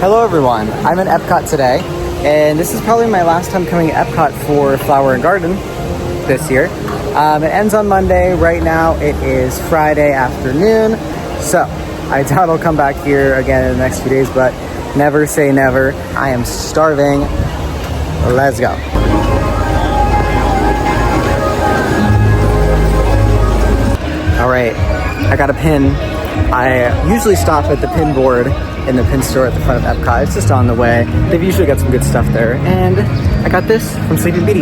Hello everyone, I'm in Epcot today, and this is probably my last time coming to Epcot for Flower and Garden this year. It ends on Monday. Right now it is Friday afternoon, so I doubt I'll come back here again in the next few days, but never say never. I am starving. Let's go. All right, I got a pin. I usually stop at the pin board in the pin store at the front of Epcot. It's just on the way. They've usually got some good stuff there. And I got this from Sleeping Beauty.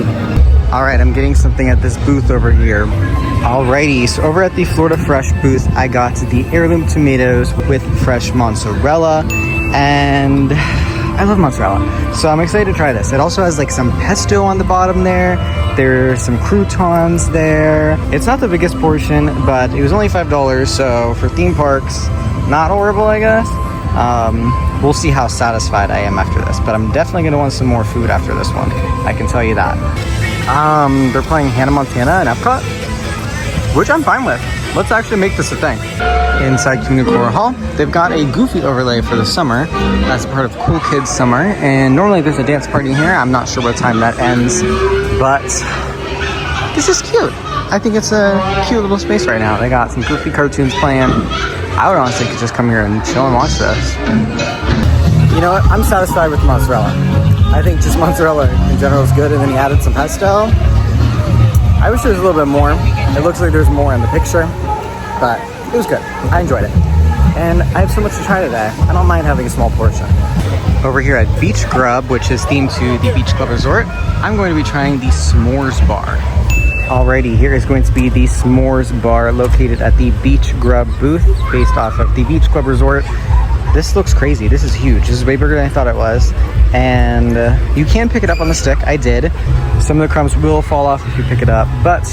All right, I'm getting something at this booth over here. Alrighty, so over at the Florida Fresh booth, I got the Heirloom tomatoes with fresh mozzarella. And I love mozzarella, so I'm excited to try this. It also has like some pesto on the bottom there. There's some croutons there. It's not the biggest portion, but it was only $5, so for theme parks, not horrible, I guess. We'll see how satisfied I am after this, but I'm definitely gonna want some more food after this one. I can tell you that. They're playing Hannah Montana in Epcot, which I'm fine with. Let's actually make this a thing. Inside King Decor Hall, they've got a Goofy overlay for the summer as part of Cool Kids Summer, and normally there's a dance party here. I'm not sure what time that ends, but this is cute. I think it's a cute little space right now. They got some Goofy cartoons playing. I would honestly could just come here and chill and watch this. You know what? I'm satisfied with mozzarella. I think just mozzarella in general is good, and then he added some pesto. I wish there was a little bit more. It looks like there's more in the picture, but it was good. I enjoyed it. And I have so much to try today. I don't mind having a small portion. Over here at Beach Grub, which is themed to the Beach Club Resort, I'm going to be trying the s'mores bar. Alrighty, here is going to be the s'mores bar located at the Beach Grub booth based off of the Beach Club Resort. This looks crazy. This is huge. This is way bigger than I thought it was. And you can pick it up on the stick. I did. Some of the crumbs will fall off if you pick it up, but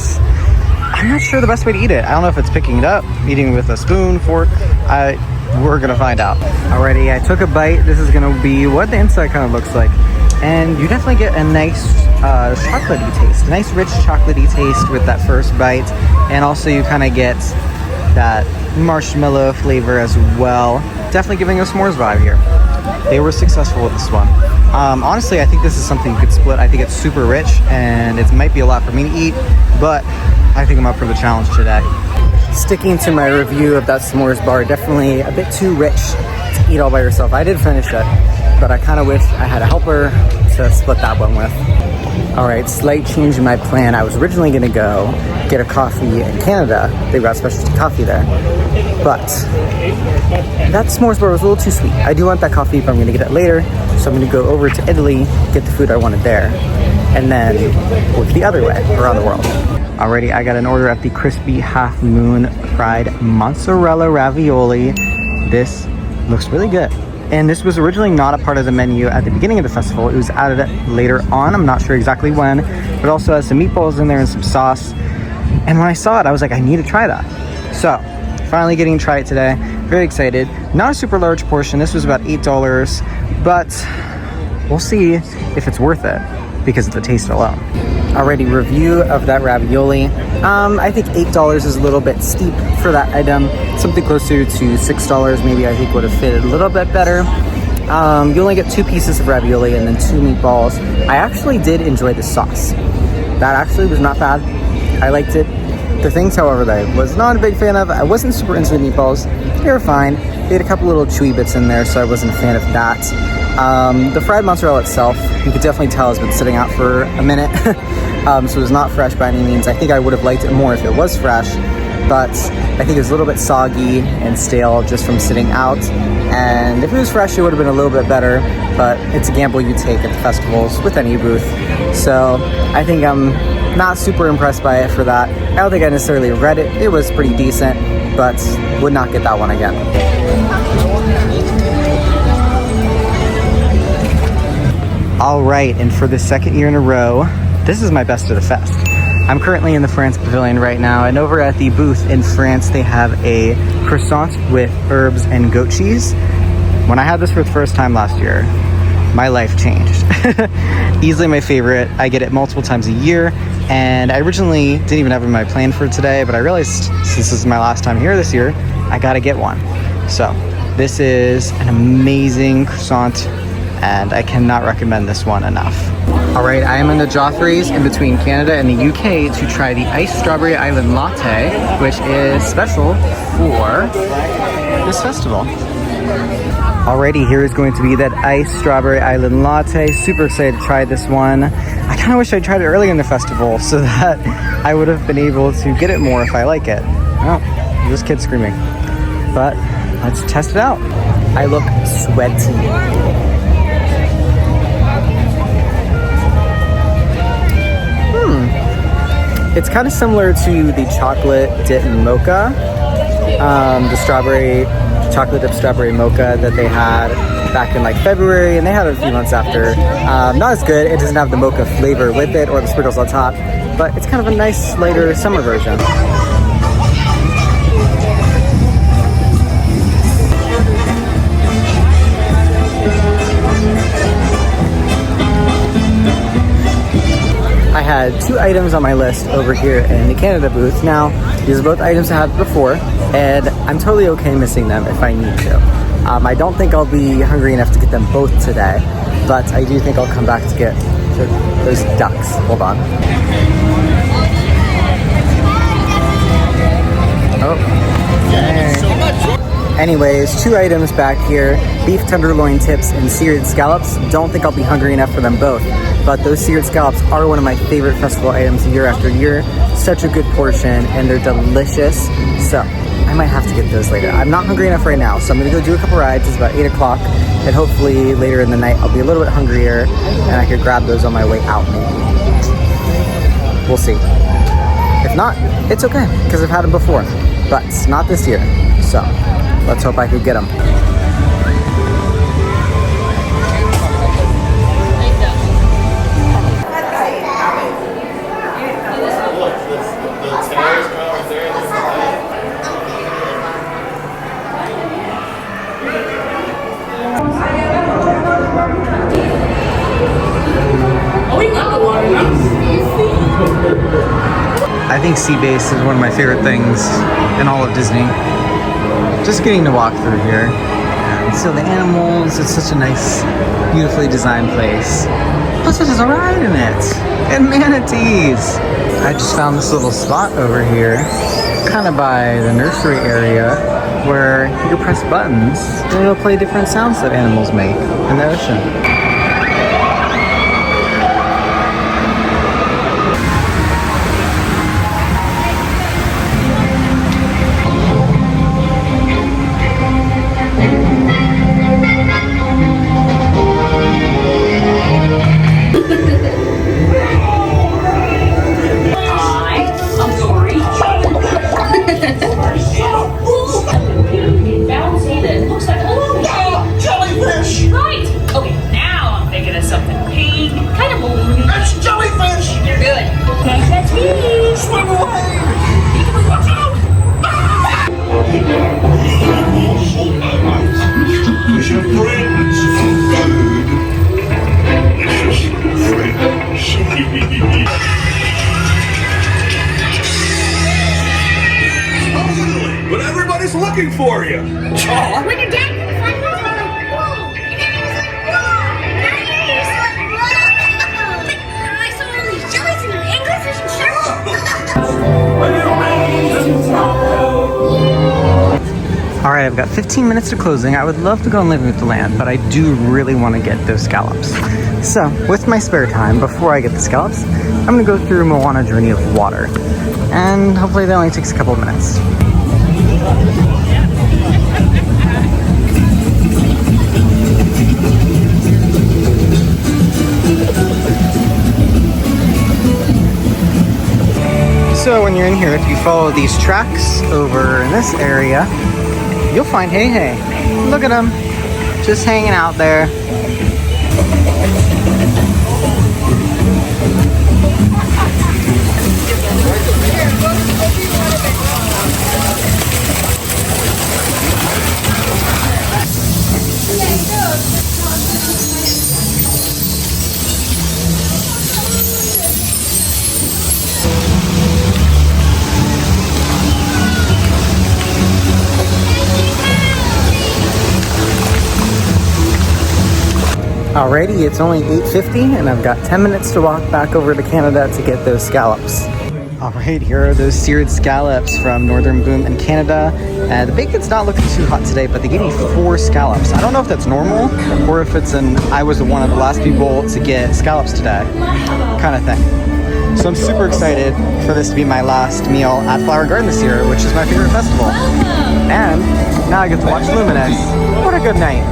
I'm not sure the best way to eat it. I don't know if it's picking it up, eating with a spoon, fork. We're gonna find out. Alrighty, I took a bite. This is gonna be what the inside kind of looks like. And you definitely get a nice chocolatey taste, a nice rich chocolatey taste with that first bite. And also you kind of get that marshmallow flavor as well. Definitely giving a s'mores vibe here. They were successful with this one. Honestly, I think this is something you could split. I think it's super rich and it might be a lot for me to eat, but I think I'm up for the challenge today. Sticking to my review of that s'mores bar, definitely a bit too rich to eat all by yourself. I did finish it, but I kind of wish I had a helper to split that one with. All right, slight change in my plan. I was originally gonna go get a coffee in Canada. They've got specialty coffee there, but that s'mores bar was a little too sweet. I do want that coffee, but I'm gonna get it later. So I'm gonna go over to Italy, get the food I wanted there, and then work the other way around the world. Alrighty, I got an order at the Crispy Half Moon fried mozzarella ravioli. This looks really good. And this was originally not a part of the menu at the beginning of the festival. It was added later on. I'm not sure exactly when, but it also has some meatballs in there and some sauce. And when I saw it, I was like, I need to try that. So finally getting to try it today. Very excited. Not a super large portion. This was about $8, but we'll see if it's worth it because of the taste alone. Alrighty, review of that ravioli. I think $8 is a little bit steep for that item. Something closer to $6 maybe I think would have fit a little bit better. You only get 2 pieces of ravioli and then 2 meatballs. I actually did enjoy the sauce. That actually was not bad. I liked it. The things, however, that I was not a big fan of, I wasn't super into the meatballs. They were fine. They had a couple little chewy bits in there, so I wasn't a fan of that. The fried mozzarella itself, you could definitely tell has been sitting out for a minute. So it's not fresh by any means. I think I would have liked it more if it was fresh, but I think it was a little bit soggy and stale just from sitting out. And if it was fresh, it would have been a little bit better, but it's a gamble you take at the festivals with any booth. So I think I'm not super impressed by it for that. I don't think I necessarily read it. It was pretty decent, but would not get that one again. All right, and for the second year in a row, this is my best of the fest. I'm currently in the France Pavilion right now, and over at the booth in France, they have a croissant with herbs and goat cheese. When I had this for the first time last year, my life changed. Easily my favorite. I get it multiple times a year, and I originally didn't even have it in my plan for today, but I realized since this is my last time here this year, I gotta get one. So This is an amazing croissant, and I cannot recommend this one enough. All right, I am in the Joffrey's in between Canada and the UK to try the iced Strawberry Island Latte, which is special for this festival. Alrighty, here is going to be that iced Strawberry Island Latte. Super excited to try this one. I kind of wish I tried it earlier in the festival so that I would have been able to get it more if I like it. Oh, this kid's screaming. But let's test it out. I look sweaty. It's kind of similar to the chocolate dip mocha, the chocolate dip strawberry mocha that they had back in like February, and they had it a few months after. Not as good. It doesn't have the mocha flavor with it or the sprinkles on top, but it's kind of a nice lighter summer version. I had 2 items on my list over here in the Canada booth. Now, these are both items I had before, and I'm totally okay missing them if I need to. I don't think I'll be hungry enough to get them both today, but I do think I'll come back to get those ducks. Hold on. Oh. Anyways, 2 items back here. Beef tenderloin tips and seared scallops. Don't think I'll be hungry enough for them both, but those seared scallops are one of my favorite festival items year after year. Such a good portion, and they're delicious. So I might have to get those later. I'm not hungry enough right now, so I'm gonna go do a couple rides. It's about 8 o'clock, and hopefully later in the night I'll be a little bit hungrier, and I could grab those on my way out maybe. We'll see. If not, it's okay, because I've had them before, but not this year. So let's hope I could get them. I think SeaBase is one of my favorite things in all of Disney. Just getting to walk through here and see the animals. It's such a nice, beautifully designed place. Plus there's a ride in it, and manatees. I just found this little spot over here, kind of by the nursery area, where you can press buttons and it'll play different sounds that animals make in the ocean. But everybody's looking for you. When your dad comes back, he's like, whoa. I saw all these jellies and anglerfish and sharks. All right, I've got 15 minutes to closing. I would love to go and live with the land, but I do really want to get those scallops. So with my spare time, before I get the scallops, I'm gonna go through Moana Journey of Water. And hopefully that only takes a couple of minutes. So when you're in here, if you follow these tracks over in this area, you'll find Hey Hey. Look at him, just hanging out there. Alrighty, it's only 8:50 and I've got 10 minutes to walk back over to Canada to get those scallops. Alright, here are those seared scallops from Northern Bloom in Canada. The bacon's not looking too hot today, but they gave me 4 scallops. I don't know if that's normal or if it's I was one of the last people to get scallops today kind of thing. So I'm super excited for this to be my last meal at Flower Garden this year, which is my favorite festival. And now I get to watch Luminous. What a good night.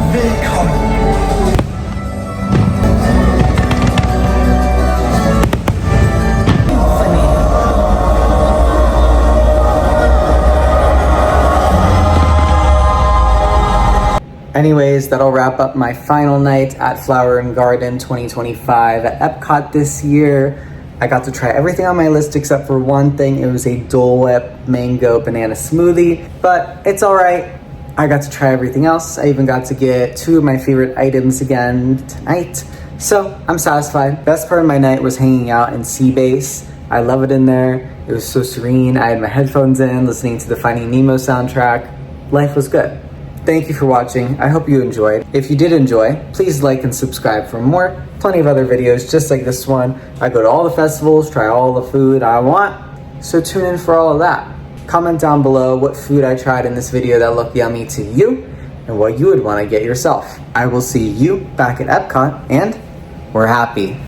Anyways, that'll wrap up my final night at Flower and Garden 2025 at Epcot this year. I got to try everything on my list except for one thing. It was a Dole Whip mango banana smoothie, but it's all right. I got to try everything else. I even got to get 2 of my favorite items again tonight. So I'm satisfied. Best part of my night was hanging out in SeaBase. I love it in there. It was so serene. I had my headphones in, listening to the Finding Nemo soundtrack. Life was good. Thank you for watching. I hope you enjoyed. If you did enjoy, please like and subscribe for more. Plenty of other videos just like this one. I go to all the festivals, try all the food I want, so tune in for all of that. Comment down below what food I tried in this video that looked yummy to you and what you would want to get yourself. I will see you back at Epcot, and we're happy.